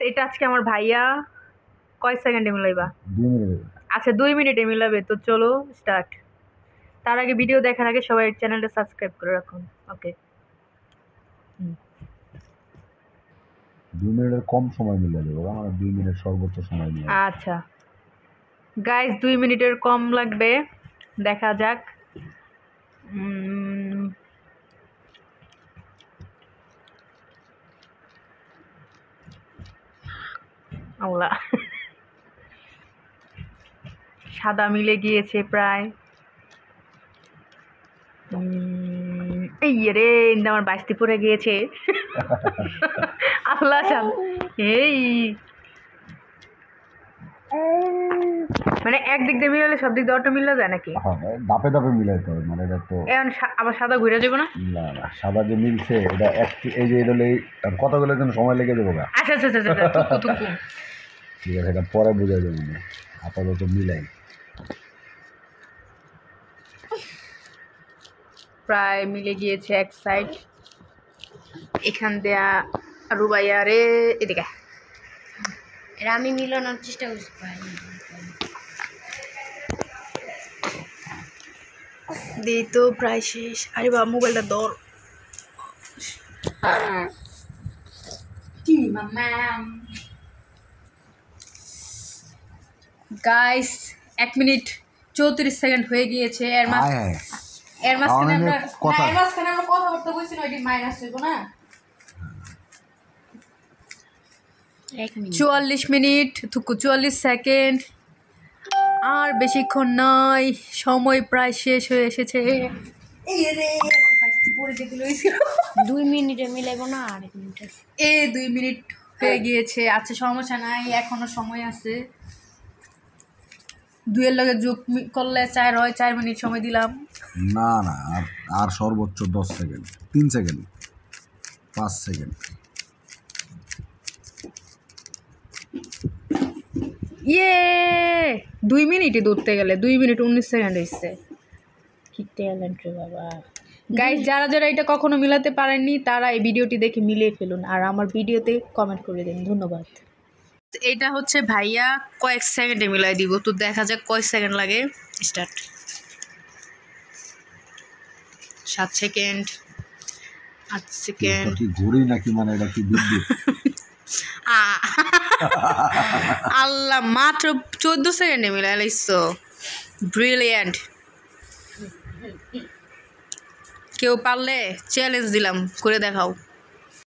এটা আজকে আমার ভাইয়া কয় সেকেন্ডে মিলাইবা? 2 মিনিট। আচ্ছা 2 মিনিটে মিলাবে, তো চলো স্টার্ট। তার আগে ভিডিও দেখার আগে সবাই চ্যানেলটা সাবস্ক্রাইব করে রাখুন। ওকে। 2 মিনিটের কম সময় মিলাই দেবো, আমার 2 মিনিট সর্বোচ্চ সময় নিয়ে। আচ্ছা গাইস 2 মিনিটের কম লাগবে, দেখা যাক। আল্লাহ, সাদা মিলে গিয়েছে প্রায়। এই রে আমার বাস্তি পড়ে গিয়েছে। আল্লাহ জান। এই মানে একদিক দিয়ে মিলালে সব দিক দিয়ে অটো মিলা যায় নাকি? ধাপে ধাপে মিলাইতে হবে, মানে এটা তো এখন আবার সাদা ঘুরে যাবো না? না না, সাদা যে মিলছে এটা এই যে এটা কতগুলোর জন্য সময় লেগে যাবো গা। আচ্ছা আচ্ছা আচ্ছা তুকু ঠিক আছে, এটা পরে বোঝা যাবে না, আপাতত মিলাই। প্রায় মিলে গিয়েছে এক সাইড। এখান দেয়া রুবাইয়া রে, এদিকে এটা আমি মিলানোর চেষ্টা করছি, দিই তো প্রায় শেষ। আরে বাবা মোবাইলটা ধর। গাইস 1 মিনিট 34 সেকেন্ড হয়ে গিয়েছে। এর মাঝখানে আমরা কথাবার্তা বলছি না, ওইটি মাইনাস হইব না। 44 মিনিট 44 সেকেন্ড, আর বেশিক্ষণ নয়, সময় প্রায় শেষ হয়ে এসেছে। 2 মিনিটে মিলাইবো না, আর 1 মিনিট আছে। 2 মিনিট হয়ে গিয়েছে। আচ্ছা সমস্যা নাই, এখনো সময় আছে। 2 এর লগে যোগ করলে 4 হয়, 4 মিনিট সময় দিলাম। না না, আর সর্বোচ্চ 10 সেকেন্ড, 3 সেকেন্ড, 5 সেকেন্ড। ইয়ে 2 মিনিটই ধরতে গেলে 2 মিনিট 19 সেকেন্ড হয়েছে। কি ট্যালেন্ট রে বাবা। গাইস যারা যারা এটা কখনো মিলাতে পারেননি তারা এই ভিডিওটি দেখে মিলিয়ে ফেলুন, আর আমার ভিডিওতে কমেন্ট করে দিন। ধন্যবাদ। এটা হচ্ছে ভাইয়া কয়েক সেকেন্ডে মিলাই দিব, তো দেখা যাক কয় সেকেন্ড লাগে। স্টার্ট। 7 second, 8 second. কি ঘুরি নাকি, মানে এটা কি বিদ্যুৎ? আল্লাহ, মাত্র 14 সেকেন্ডে মিলাই লাইছো। ব্রিলিয়ান্ট। কেউ পারলে চ্যালেঞ্জ দিলাম, করে দেখাও।